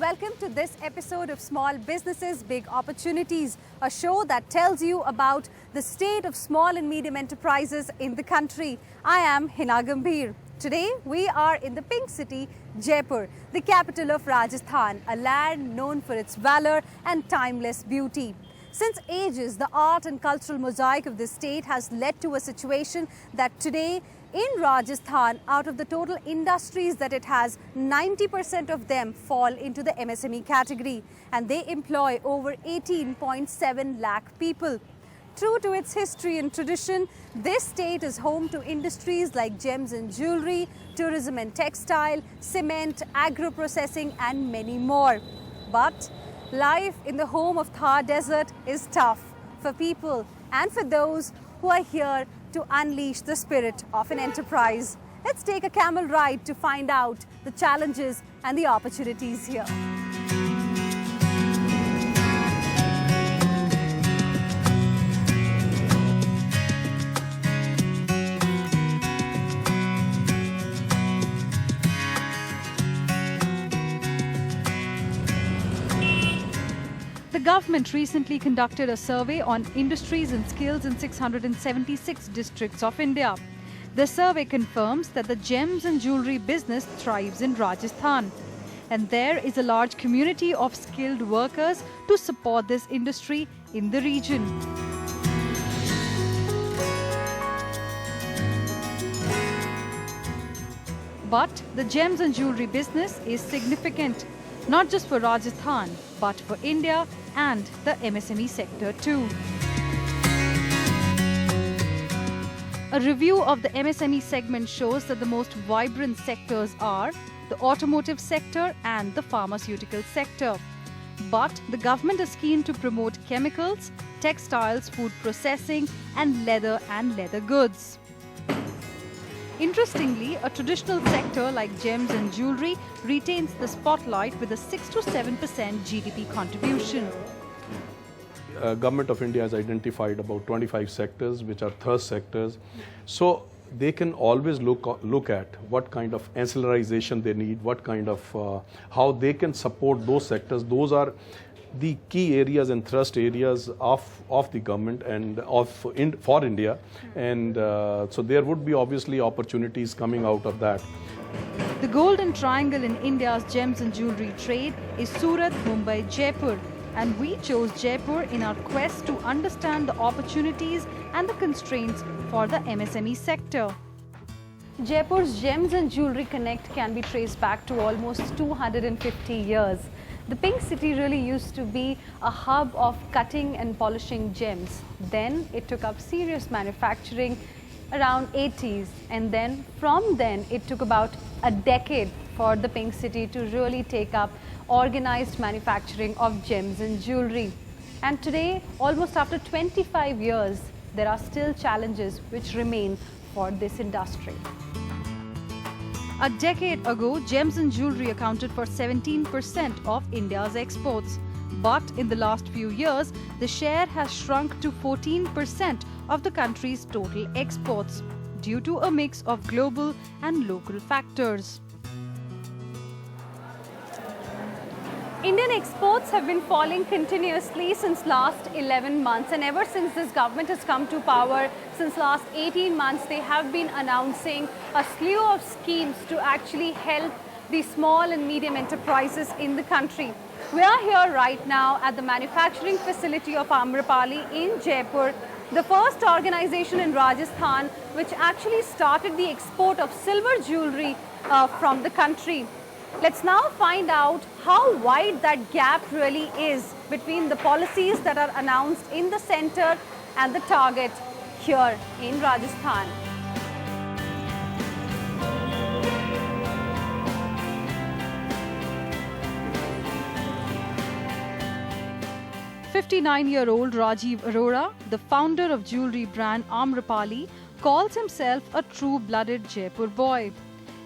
welcome to this episode of Small Businesses, Big Opportunities, a show that tells you about the state of small and medium enterprises in the country. I am Hina Gambhir. Today we are in the pink city, Jaipur, the capital of Rajasthan, a land known for its valor and timeless beauty. Since ages, the art and cultural mosaic of this state has led to a situation that today in Rajasthan, out of the total industries that it has, 90% of them fall into the MSME category, and they employ over 18.7 lakh people. True to its history and tradition, this state is home to industries like gems and jewelry, tourism and textile, cement, agro-processing and many more. But life in the home of Thar Desert is tough for people and for those who are here to unleash the spirit of an enterprise. Let's take a camel ride to find out the challenges and the opportunities here. The government recently conducted a survey on industries and skills in 676 districts of India. The survey confirms that the gems and jewelry business thrives in Rajasthan, and there is a large community of skilled workers to support this industry in the region. But the gems and jewelry business is significant, not just for Rajasthan, but for India and the MSME sector too. A review of the MSME segment shows that the most vibrant sectors are the automotive sector and the pharmaceutical sector. But the government is keen to promote chemicals, textiles, food processing and leather goods. Interestingly, a traditional sector like gems and jewelry retains the spotlight with a 6 to 7% GDP contribution. Government of India has identified about 25 sectors which are thirst sectors. So they can always look at what kind of ancillarization they need, what kind of how they can support those sectors. Those are the key areas and thrust areas of the government and for India, and so there would be obviously opportunities coming out of that. The golden triangle in India's gems and jewelry trade is Surat, Mumbai, Jaipur, and we chose Jaipur in our quest to understand the opportunities and the constraints for the MSME sector. Jaipur's Gems and Jewelry Connect can be traced back to almost 250 years. The Pink City really used to be a hub of cutting and polishing gems. Then it took up serious manufacturing around 80s, and then from then it took about a decade for the Pink City to really take up organized manufacturing of gems and jewelry. And today, almost after 25 years, there are still challenges which remain for this industry. A decade ago, gems and jewelry accounted for 17% of India's exports. But in the last few years, the share has shrunk to 14% of the country's total exports due to a mix of global and local factors. Indian exports have been falling continuously since last 11 months, and ever since this government has come to power, since last 18 months, they have been announcing a slew of schemes to actually help the small and medium enterprises in the country. We are here right now at the manufacturing facility of Amrapali in Jaipur, the first organization in Rajasthan which actually started the export of silver jewelry from the country. Let's now find out how wide that gap really is between the policies that are announced in the center and the target here in Rajasthan. "59-year-old Rajiv Arora, the founder of jewelry brand Amrapali, calls himself a true-blooded Jaipur boy.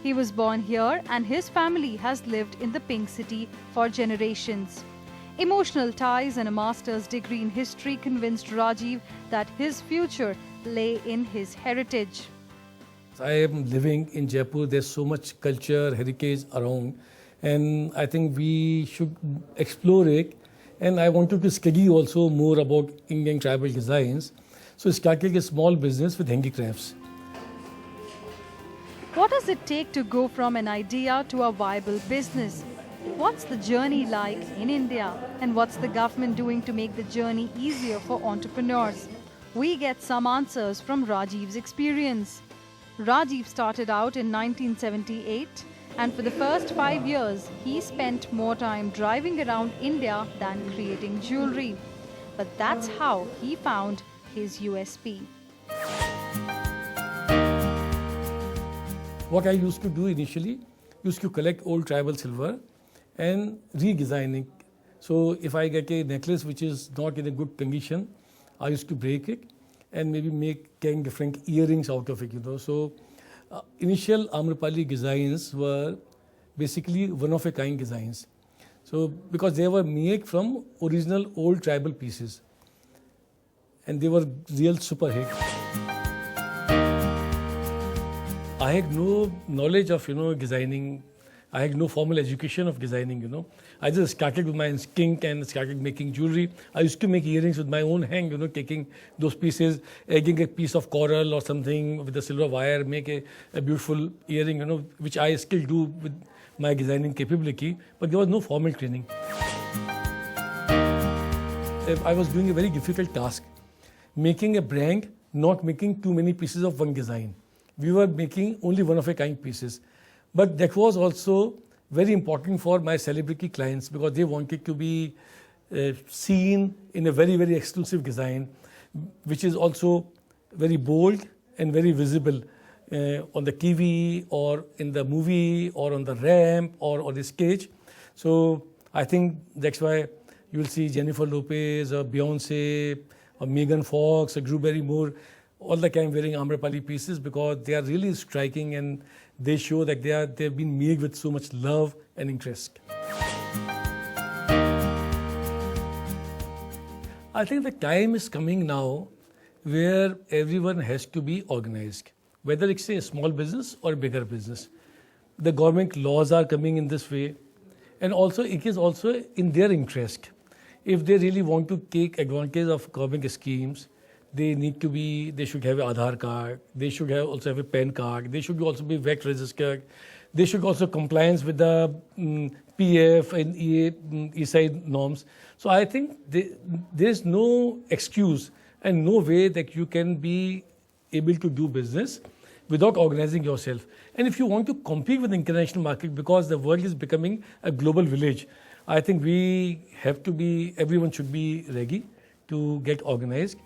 He was born here and his family has lived in the Pink City for generations. Emotional ties and a master's degree in history convinced Rajiv that his future lay in his heritage. I am living in Jaipur. There's so much culture, heritage around. and I think we should explore it. And I wanted to study also more about Indian tribal designs. So I started a small business with handicrafts. What does it take to go from an idea to a viable business? What's the journey like in India? And what's the government doing to make the journey easier for entrepreneurs? We get some answers from Rajiv's experience. Rajiv started out in 1978, and for the first 5 years, he spent more time driving around India than creating jewelry. But that's how he found his USP. What I used to do initially, used to collect old tribal silver and redesign it. So if I get a necklace which is not in a good condition, I used to break it and maybe make 10 different earrings out of it, So initial Amrapali designs were basically one-of-a-kind designs. So because they were made from original old tribal pieces, and they were real super hit. I had no knowledge of designing. I had no formal education of designing. I just started with my instinct and started making jewelry. I used to make earrings with my own hand, taking those pieces, egging a piece of coral or something with a silver wire, make a beautiful earring, which I still do with my designing capability, but there was no formal training. I was doing a very difficult task, making a brand, not making too many pieces of one design. We were making only one-of-a-kind pieces. But that was also very important for my celebrity clients because they wanted to be seen in a very, very exclusive design, which is also very bold and very visible on the TV or in the movie or on the ramp or on the stage. So I think that's why you will see Jennifer Lopez or Beyonce or Megan Fox or Drew Barrymore all the time wearing Amrapali pieces because they are really striking and they show that they've been made with so much love and interest. I think the time is coming now where everyone has to be organized, whether it's a small business or a bigger business. The government laws are coming in this way, and also it is also in their interest. If they really want to take advantage of government schemes, they should have an Aadhaar card, they should also have a PAN card, they should also be VAT registered, they should also compliance with the PF and ESI norms. So I think there's no excuse and no way that you can be able to do business without organizing yourself. And if you want to compete with the international market, because the world is becoming a global village, I think everyone should be ready to get organized.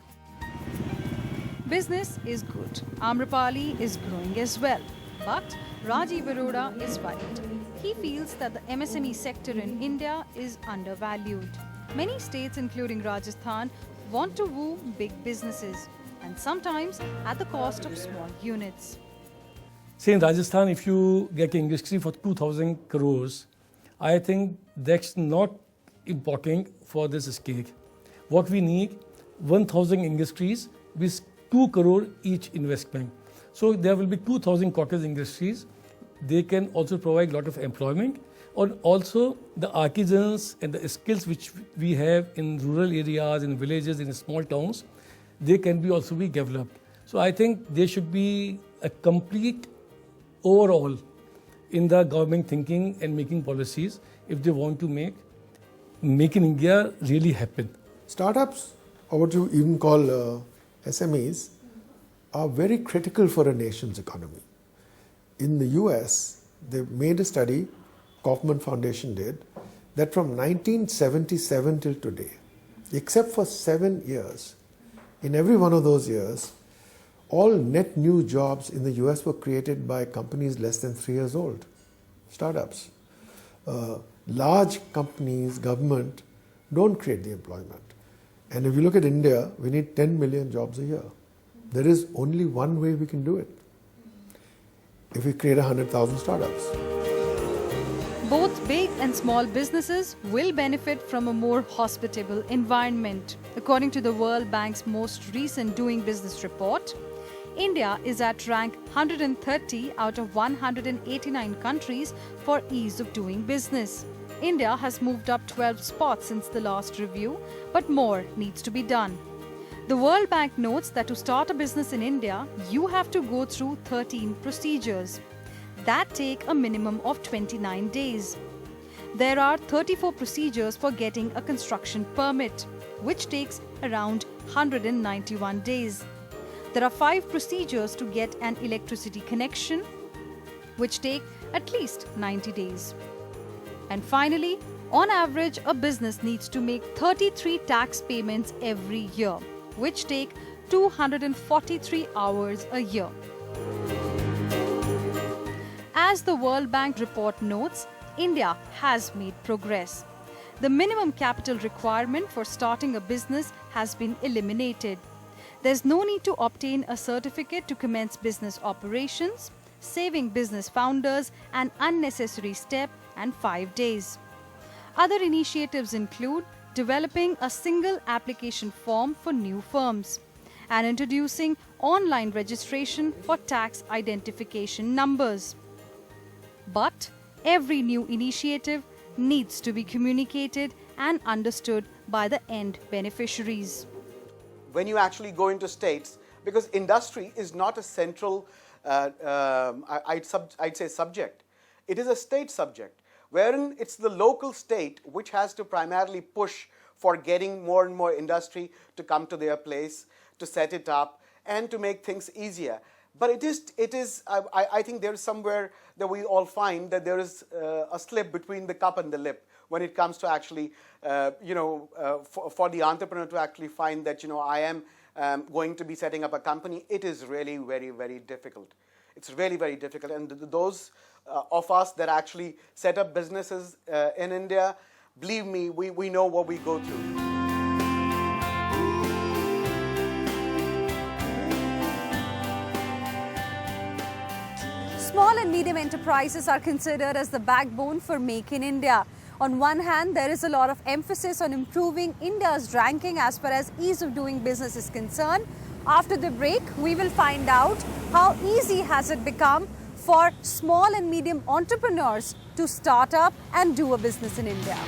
Business is good. Amrapali is growing as well. But Rajiv Arora is worried. He feels that the MSME sector in India is undervalued. Many states, including Rajasthan, want to woo big businesses, and sometimes at the cost of small units. Say in Rajasthan, if you get an industry for 2,000 crores, I think that's not important for this state. What we need, 1,000 industries with 2 crore each investment. So there will be 2,000 cottage industries. They can also provide a lot of employment, or also the artisans and the skills which we have in rural areas, in villages, in small towns, they can also be developed. So I think there should be a complete overall in the government thinking and making policies if they want to make in India really happen. Startups, or what you even call SMEs, are very critical for a nation's economy. In the US, they made a study, Kaufman Foundation did, that from 1977 till today, except for 7 years, in every one of those years, all net new jobs in the US were created by companies less than 3 years old, startups. Large companies, government, don't create the employment. And if you look at India, we need 10 million jobs a year. There is only one way we can do it. If we create 100,000 startups. Both big and small businesses will benefit from a more hospitable environment. According to the World Bank's most recent Doing Business report, India is at rank 130 out of 189 countries for ease of doing business. India has moved up 12 spots since the last review, but more needs to be done. The World Bank notes that to start a business in India, you have to go through 13 procedures that take a minimum of 29 days. There are 34 procedures for getting a construction permit, which takes around 191 days. There are 5 procedures to get an electricity connection, which take at least 90 days. And finally, on average, a business needs to make 33 tax payments every year, which take 243 hours a year. As the World Bank report notes, India has made progress. The minimum capital requirement for starting a business has been eliminated. There's no need to obtain a certificate to commence business operations, saving business founders an unnecessary step and 5 days. Other initiatives include developing a single application form for new firms and introducing online registration for tax identification numbers. But every new initiative needs to be communicated and understood by the end beneficiaries. When you actually go into states, because industry is not a central, I'd say subject. It is a state subject, wherein it's the local state which has to primarily push for getting more and more industry to come to their place, to set it up, and to make things easier. But I think there is somewhere that we all find that there is a slip between the cup and the lip when it comes to actually, for the entrepreneur to actually find that, I am going to be setting up a company. It is really very, very difficult. It's really very difficult. And those of us that actually set up businesses in India, believe me, we know what we go through. Small and medium enterprises are considered as the backbone for Make in India. On one hand, there is a lot of emphasis on improving India's ranking as far as ease of doing business is concerned. After the break, we will find out how easy has it become for small and medium entrepreneurs to start up and do a business in India.